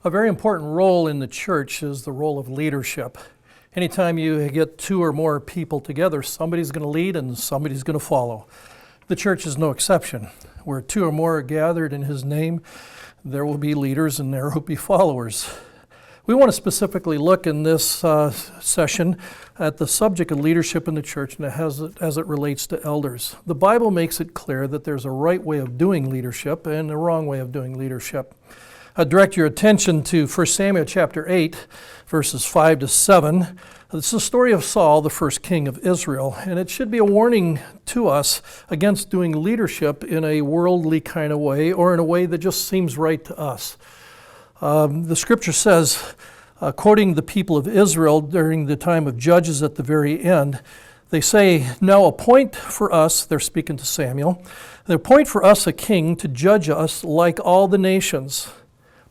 A very important role in the church is the role of leadership. Anytime you get two or more people together, somebody's going to lead and somebody's going to follow. The church is no exception. Where two or more are gathered in His name, there will be leaders and there will be followers. We want to specifically look in this session at the subject of leadership in the church and as it relates to elders. The Bible makes it clear that there's a right way of doing leadership and a wrong way of doing leadership. I direct your attention to 1 Samuel chapter 8, verses 5 to 7. It's the story of Saul, the first king of Israel, and it should be a warning to us against doing leadership in a worldly kind of way or in a way that just seems right to us. The scripture says, quoting the people of Israel during the time of Judges at the very end, they say, "Now appoint for us," they're speaking to Samuel, "they appoint for us a king to judge us like all the nations."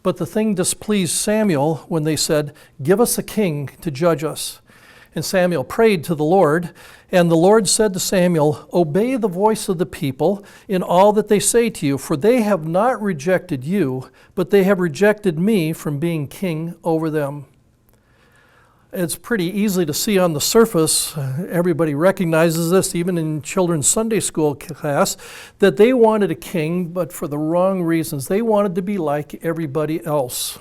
But the thing displeased Samuel when they said, "Give us a king to judge us." And Samuel prayed to the Lord, and the Lord said to Samuel, "Obey the voice of the people in all that they say to you, for they have not rejected you, but they have rejected me from being king over them." It's pretty easy to see on the surface, everybody recognizes this, even in children's Sunday school class, that they wanted a king, but for the wrong reasons. They wanted to be like everybody else.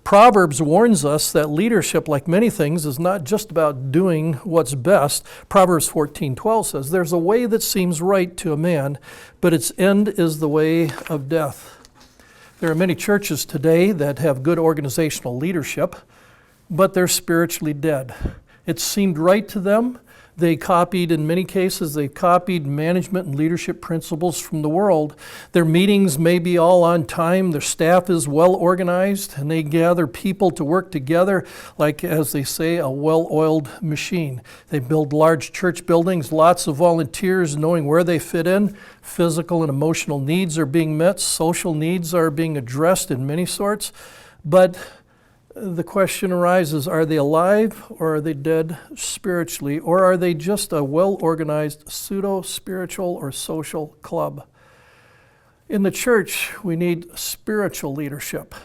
Proverbs warns us that leadership, like many things, is not just about doing what's best. Proverbs 14:12 says, "There's a way that seems right to a man, but its end is the way of death." There are many churches today that have good organizational leadership, but they're spiritually dead. It seemed right to them. They copied, in many cases, they copied management and leadership principles from the world. Their meetings may be all on time, their staff is well organized, and they gather people to work together like, as they say, a well-oiled machine. They build large church buildings, lots of volunteers knowing where they fit in. Physical and emotional needs are being met, social needs are being addressed in many sorts, but the question arises, are they alive or are they dead spiritually? Or are they just a well-organized pseudo-spiritual or social club? In the church, we need spiritual leadership.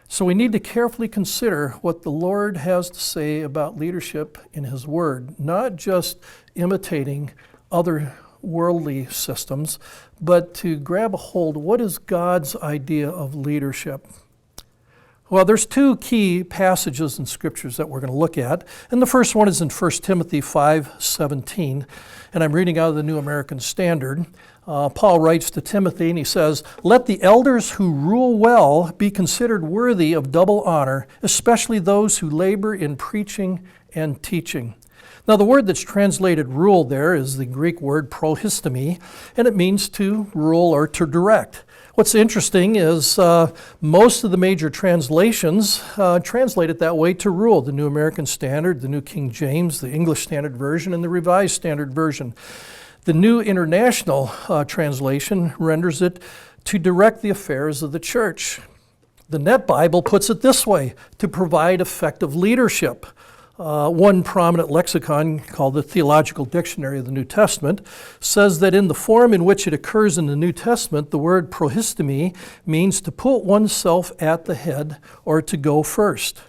So we need to carefully consider what the Lord has to say about leadership in His Word, not just imitating other worldly systems, but to grab a hold of what is God's idea of leadership. Well, there's two key passages in Scriptures that we're going to look at. And the first one is in 1 Timothy 5:17. And I'm reading out of the New American Standard. Paul writes to Timothy and he says, "Let the elders who rule well be considered worthy of double honor, especially those who labor in preaching and teaching." Now, the word that's translated rule there is the Greek word prohistemi, and it means to rule or to direct. What's interesting is most of the major translations translate it that way, to rule. The New American Standard, the New King James, the English Standard Version, and the Revised Standard Version. The New International Translation renders it to direct the affairs of the church. The Net Bible puts it this way, to provide effective leadership. One prominent lexicon, called the Theological Dictionary of the New Testament, says that in the form in which it occurs in the New Testament, the word prohistemi means to put oneself at the head or to go first.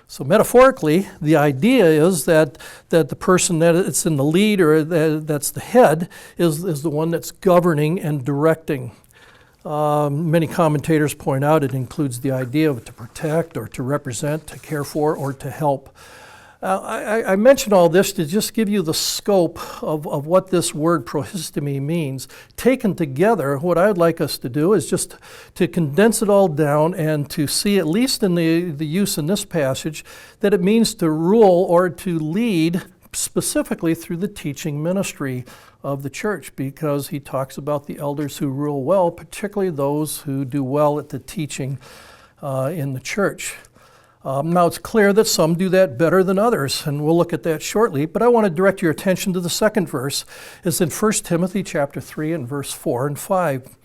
So metaphorically, the idea is that the person that it's in the lead or that's the head is the one that's governing and directing. Many commentators point out it includes the idea of to protect or to represent, to care for, or to help. I mention all this to just give you the scope of what this word prohistemi means. Taken together, what I'd like us to do is just to condense it all down and to see, at least in the use in this passage, that it means to rule or to lead specifically through the teaching ministry of the church, because he talks about the elders who rule well, particularly those who do well at the teaching in the church. Now it's clear that some do that better than others, and we'll look at that shortly, but I want to direct your attention to the second verse. It's in 1 Timothy chapter 3 and verse 4 and 5.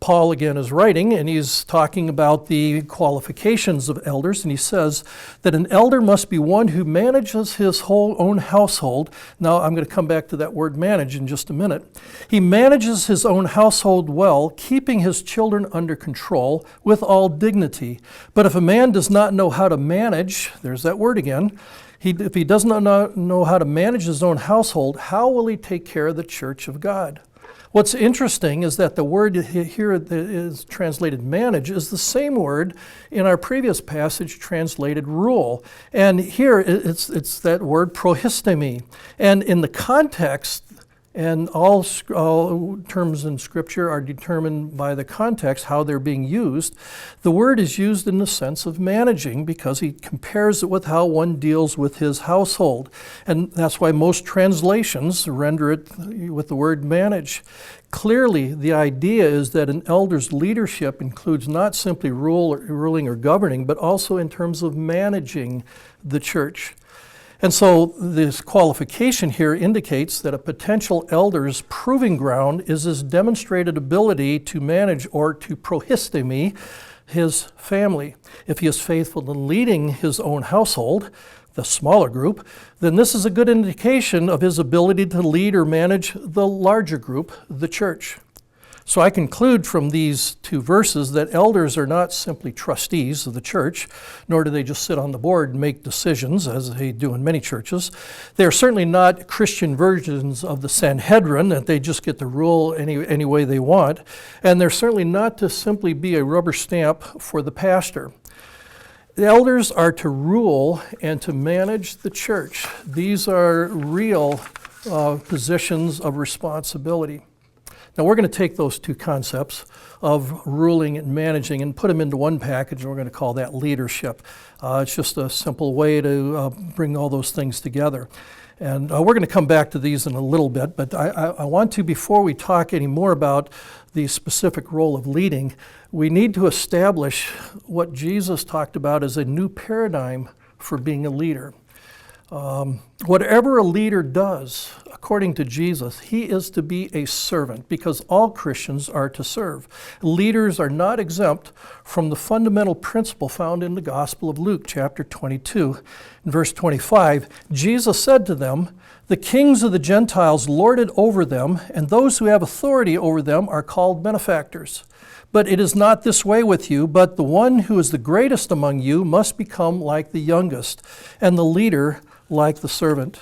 Paul again is writing, and he's talking about the qualifications of elders, and he says that an elder must be one who manages his whole own household. Now, I'm going to come back to that word manage in just a minute. He manages his own household well, keeping his children under control with all dignity. But if a man does not know how to manage, there's that word again, if he does not know how to manage his own household, how will he take care of the church of God? What's interesting is that the word here that is translated manage is the same word in our previous passage translated rule. And here it's that word prohistemi. And in the context, and all terms in Scripture are determined by the context, how they're being used. The word is used in the sense of managing because he compares it with how one deals with his household. And that's why most translations render it with the word manage. Clearly, the idea is that an elder's leadership includes not simply ruling or governing, but also in terms of managing the church. And so this qualification here indicates that a potential elder's proving ground is his demonstrated ability to manage or to prohistemi his family. If he is faithful in leading his own household, the smaller group, then this is a good indication of his ability to lead or manage the larger group, the church. So I conclude from these two verses that elders are not simply trustees of the church, nor do they just sit on the board and make decisions, as they do in many churches. They are certainly not Christian versions of the Sanhedrin, that they just get to rule any way they want. And they're certainly not to simply be a rubber stamp for the pastor. The elders are to rule and to manage the church. These are real positions of responsibility. Now we're going to take those two concepts of ruling and managing and put them into one package, and we're going to call that leadership. It's just a simple way to bring all those things together. And we're going to come back to these in a little bit, but I want to, before we talk any more about the specific role of leading, we need to establish what Jesus talked about as a new paradigm for being a leader. Whatever a leader does, according to Jesus, he is to be a servant because all Christians are to serve. Leaders are not exempt from the fundamental principle found in the Gospel of Luke, chapter 22. In verse 25, Jesus said to them, "The kings of the Gentiles lord it over them, and those who have authority over them are called benefactors. But it is not this way with you, but the one who is the greatest among you must become like the youngest, and the leader like the servant."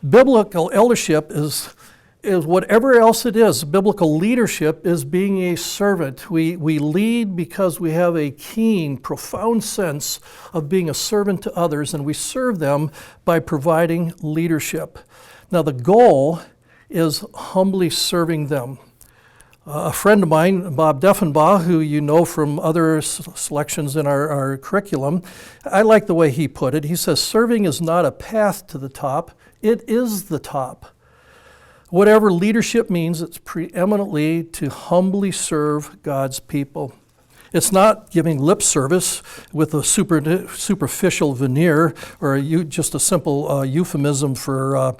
Biblical eldership is whatever else it is. Biblical leadership is being a servant. We lead because we have a keen, profound sense of being a servant to others, and we serve them by providing leadership. Now the goal is humbly serving them. A friend of mine, Bob Deffenbaugh, who you know from other selections in our curriculum, I like the way he put it. He says, serving is not a path to the top, it is the top. Whatever leadership means, it's preeminently to humbly serve God's people. It's not giving lip service with a superficial veneer or just a simple euphemism for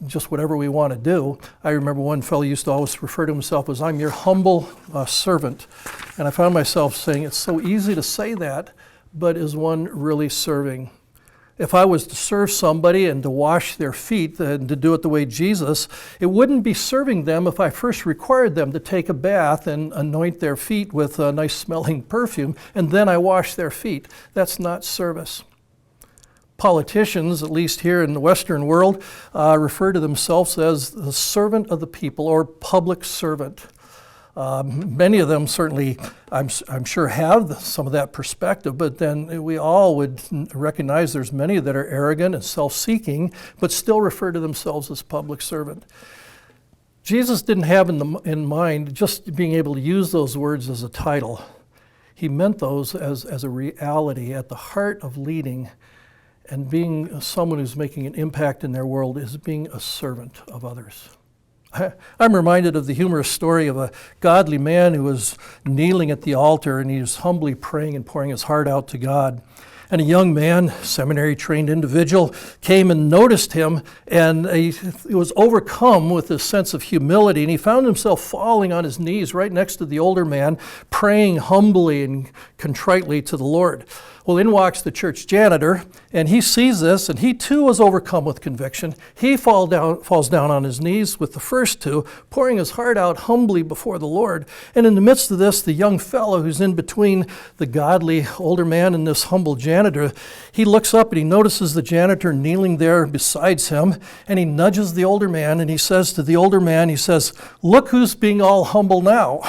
just whatever we want to do. I remember one fellow used to always refer to himself as, "I'm your humble servant." And I found myself saying, it's so easy to say that, but is one really serving? If I was to serve somebody and to wash their feet and to do it the way Jesus, it wouldn't be serving them if I first required them to take a bath and anoint their feet with a nice smelling perfume, and then I wash their feet. That's not service. Politicians, at least here in the Western world, refer to themselves as the servant of the people or public servant. Many of them certainly, I'm sure, have some of that perspective, but then we all would recognize there's many that are arrogant and self-seeking, but still refer to themselves as public servant. Jesus didn't have in mind just being able to use those words as a title. He meant those as a reality at the heart of leading, and being someone who's making an impact in their world is being a servant of others. I'm reminded of the humorous story of a godly man who was kneeling at the altar, and he was humbly praying and pouring his heart out to God. And a young man, seminary-trained individual, came and noticed him, and he was overcome with this sense of humility, and he found himself falling on his knees right next to the older man, praying humbly and contritely to the Lord. Well, in walks the church janitor, and he sees this, and he too was overcome with conviction. He falls down on his knees with the first two, pouring his heart out humbly before the Lord. And in the midst of this, the young fellow who's in between the godly older man and this humble janitor, he looks up and he notices the janitor kneeling there beside him, and he nudges the older man, and he says to the older man, he says, "Look who's being all humble now."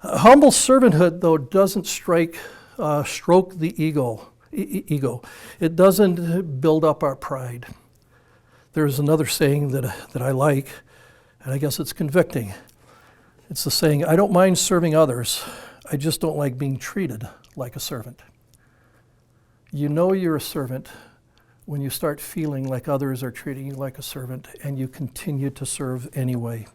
Humble servanthood, though, doesn't stroke the ego. It doesn't build up our pride. There's another saying that I like, and I guess it's convicting. It's the saying, "I don't mind serving others, I just don't like being treated like a servant." You know you're a servant when you start feeling like others are treating you like a servant, and you continue to serve anyway.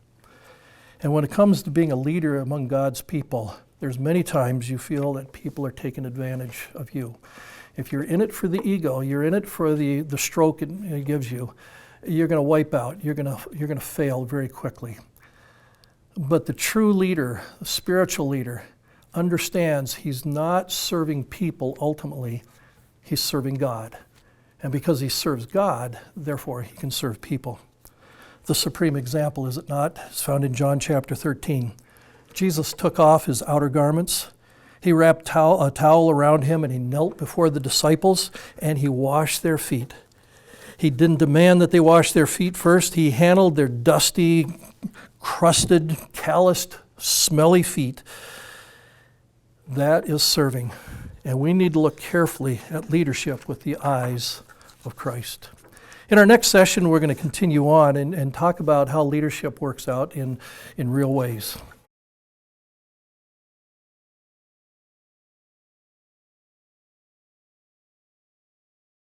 And when it comes to being a leader among God's people, there's many times you feel that people are taking advantage of you. If you're in it for the ego, you're in it for the stroke it gives you, you're going to wipe out. You're going to fail very quickly. But the true leader, the spiritual leader, understands he's not serving people ultimately, he's serving God. And because he serves God, therefore he can serve people. The supreme example, is it not? It's found in John chapter 13. Jesus took off his outer garments. He wrapped a towel around him, and he knelt before the disciples, and he washed their feet. He didn't demand that they wash their feet first. He handled their dusty, crusted, calloused, smelly feet. That is serving. And we need to look carefully at leadership with the eyes of Christ. In our next session, we're going to continue on and talk about how leadership works out in real ways.